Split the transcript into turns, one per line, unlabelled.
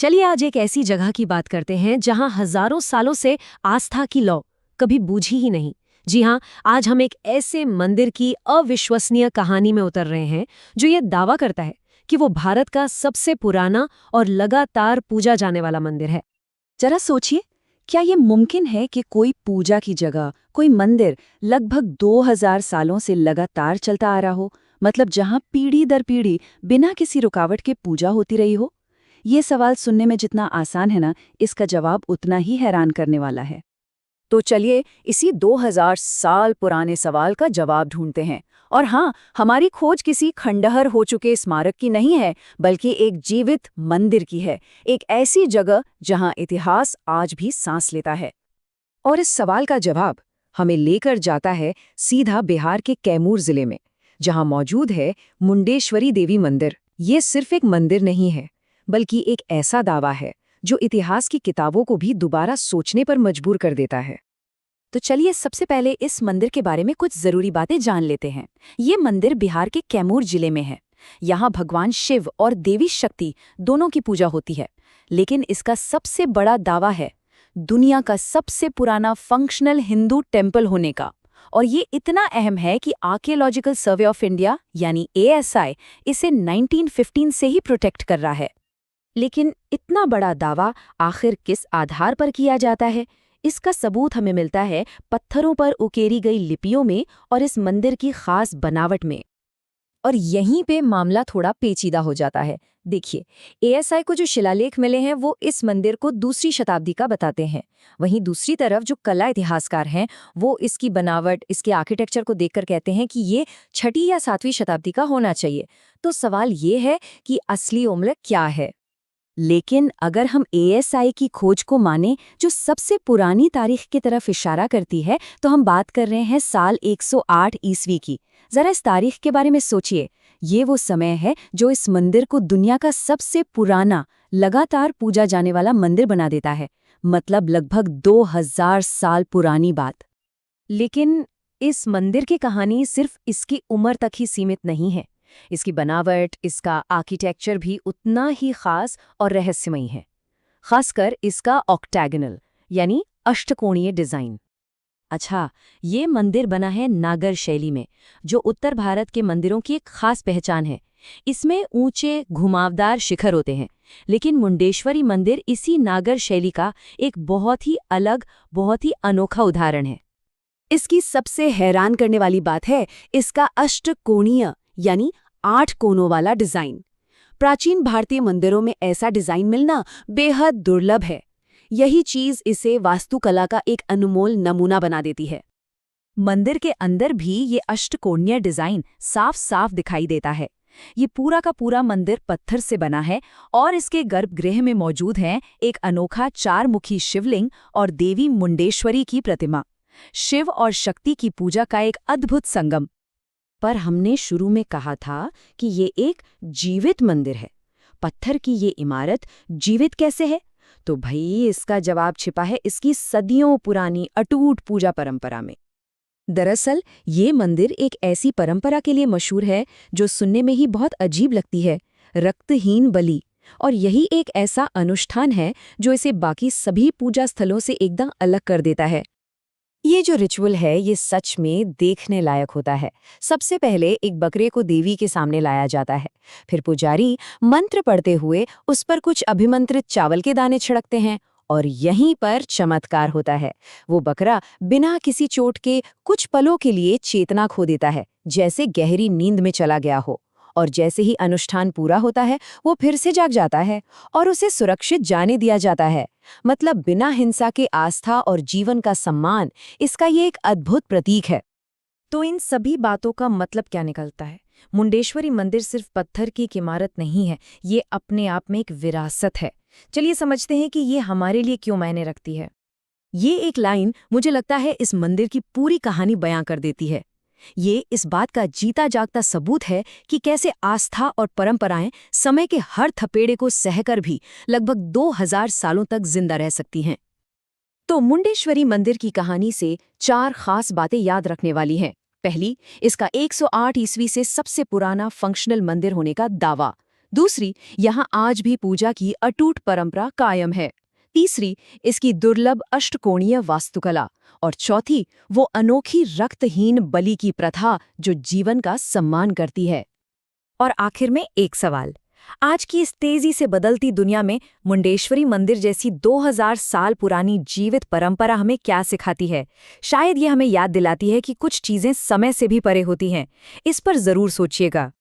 चलिए आज एक ऐसी जगह की बात करते हैं जहां हजारों सालों से आस्था की लौ कभी बूझी ही नहीं। जी हां, आज हम एक ऐसे मंदिर की अविश्वसनीय कहानी में उतर रहे हैं जो ये दावा करता है कि वो भारत का सबसे पुराना और लगातार पूजा जाने वाला मंदिर है।
जरा सोचिए, क्या ये मुमकिन है कि कोई पूजा की जगह, कोई मंदिर लगभग 2000 सालों से लगातार चलता आ रहा हो, मतलब जहां पीढ़ी दर पीढ़ी बिना किसी रुकावट के पूजा होती रही हो? ये सवाल सुनने में जितना आसान है ना, इसका जवाब उतना ही हैरान करने वाला है।
तो चलिए इसी 2000 साल पुराने सवाल का जवाब ढूंढते हैं। और हाँ, हमारी खोज किसी खंडहर हो चुके स्मारक की नहीं है, बल्कि एक जीवित मंदिर की है। एक ऐसी जगह जहां इतिहास आज भी सांस लेता है।
और इस सवाल का जवाब हमें लेकर जाता है सीधा बिहार के कैमूर जिले में, जहां मौजूद है मुंडेश्वरी देवी मंदिर। ये सिर्फ एक मंदिर नहीं है, बल्कि एक ऐसा दावा है जो इतिहास की किताबों को भी दोबारा सोचने पर मजबूर कर देता है।
तो चलिए सबसे पहले इस मंदिर के बारे में कुछ जरूरी बातें जान लेते हैं। ये मंदिर बिहार के कैमूर जिले में है। यहाँ भगवान शिव और देवी शक्ति दोनों की पूजा होती है। लेकिन इसका सबसे बड़ा दावा है दुनिया का सबसे पुराना फंक्शनल हिंदू टेम्पल होने का। और ये इतना अहम है कि आर्कियोलॉजिकल सर्वे ऑफ इंडिया यानी ASI इसे 1915 से ही प्रोटेक्ट कर रहा है। लेकिन इतना बड़ा दावा आखिर किस आधार पर किया जाता है? इसका सबूत हमें मिलता है पत्थरों पर उकेरी गई लिपियों में और इस मंदिर की खास बनावट में।
और यहीं पे मामला थोड़ा पेचीदा हो जाता है। देखिए, ASI को जो शिलालेख मिले हैं वो इस मंदिर को दूसरी शताब्दी का बताते हैं। वहीं दूसरी तरफ जो कला इतिहासकार हैं वो इसकी बनावट, इसके आर्किटेक्चर को देखकर कहते हैं कि ये 6वीं या 7वीं शताब्दी का होना चाहिए। तो सवाल ये है कि असली उम्र क्या है?
लेकिन अगर हम ASI की खोज को माने, जो सबसे पुरानी तारीख की तरफ इशारा करती है, तो हम बात कर रहे हैं साल 108 ईस्वी की। जरा इस तारीख के बारे में सोचिए। ये वो समय है जो इस मंदिर को दुनिया का सबसे पुराना, लगातार पूजा जाने वाला मंदिर बना देता है। मतलब लगभग 2000 साल पुरानी बात।
लेकिन इस मंदिर की कहानी सिर्फ इसकी उम्र तक ही सीमित नहीं है। इसकी बनावट, इसका आर्किटेक्चर भी उतना ही खास और रहस्यमयी है। खासकर इसका ऑक्टैगनल यानी अष्टकोणीय डिजाइन। अच्छा, ये मंदिर बना है नागर शैली में, जो उत्तर भारत के मंदिरों की एक खास पहचान है। इसमें ऊंचे घुमावदार शिखर होते हैं, लेकिन मुंडेश्वरी मंदिर इसी नागर शैली का एक बहुत ही अलग, बहुत ही अनोखा उदाहरण है।
इसकी सबसे हैरान करने वाली बात है इसका अष्टकोणीय यानी 8 कोनों वाला डिजाइन। प्राचीन भारतीय मंदिरों में ऐसा डिजाइन मिलना बेहद दुर्लभ है। यही चीज इसे वास्तुकला का एक अनमोल नमूना बना देती है।
मंदिर के अंदर भी ये अष्टकोणीय डिजाइन साफ साफ दिखाई देता है। ये पूरा का पूरा मंदिर पत्थर से बना है और इसके गर्भगृह में मौजूद है एक अनोखा 4 मुखी शिवलिंग और देवी मुंडेश्वरी की प्रतिमा। शिव और शक्ति की पूजा का एक अद्भुत संगम।
पर हमने शुरू में कहा था कि ये एक जीवित मंदिर है। पत्थर की ये इमारत जीवित कैसे है? तो भाई, इसका जवाब छिपा है इसकी सदियों पुरानी अटूट पूजा परंपरा में। दरअसल ये मंदिर एक ऐसी परंपरा के लिए मशहूर है जो सुनने में ही बहुत अजीब लगती है, रक्तहीन बलि। और यही एक ऐसा अनुष्ठान है जो इसे बाकी सभी पूजा स्थलों से एकदम अलग कर देता है। ये जो रिचुअल है, ये सच में देखने लायक होता है। सबसे पहले एक बकरे को देवी के सामने लाया जाता है। फिर पुजारी मंत्र पढ़ते हुए उस पर कुछ अभिमंत्रित चावल के दाने छिड़कते हैं और यहीं पर चमत्कार होता है। वो बकरा बिना किसी चोट के कुछ पलों के लिए चेतना खो देता है, जैसे गहरी नींद में चला गया हो। और जैसे ही अनुष्ठान पूरा होता है, वो फिर से जाग जाता है और उसे सुरक्षित जाने दिया जाता है। मतलब बिना हिंसा के आस्था और जीवन का सम्मान, इसका ये एक अद्भुत प्रतीक है।
तो इन सभी बातों का मतलब क्या निकलता है? मुंडेश्वरी मंदिर सिर्फ पत्थर की एक इमारत नहीं है, ये अपने आप में एक विरासत है। चलिए समझते हैं कि ये हमारे लिए क्यों मायने रखती है। ये एक लाइन मुझे लगता है इस मंदिर की पूरी कहानी बयां कर देती है। ये इस बात का जीता जागता सबूत है कि कैसे आस्था और परंपराएं समय के हर थपेड़े को सहकर भी लगभग 2000 सालों तक जिंदा रह सकती हैं। तो मुंडेश्वरी मंदिर की कहानी से 4 खास बातें याद रखने वाली हैं। पहली, इसका 108 ईस्वी से सबसे पुराना फंक्शनल मंदिर होने का दावा।
दूसरी, यहाँ आज भी पूजा की अटूट परंपरा कायम है। तीसरी, इसकी दुर्लभ अष्टकोणीय वास्तुकला। और चौथी, वो अनोखी रक्तहीन बलि की प्रथा जो जीवन का सम्मान करती है।
और आखिर में एक सवाल, आज की इस तेजी से बदलती दुनिया में मुंडेश्वरी मंदिर जैसी 2000 साल पुरानी जीवित परंपरा हमें क्या सिखाती है? शायद ये हमें याद दिलाती है कि कुछ चीजें समय से भी परे होती हैं। इस पर जरूर सोचिएगा।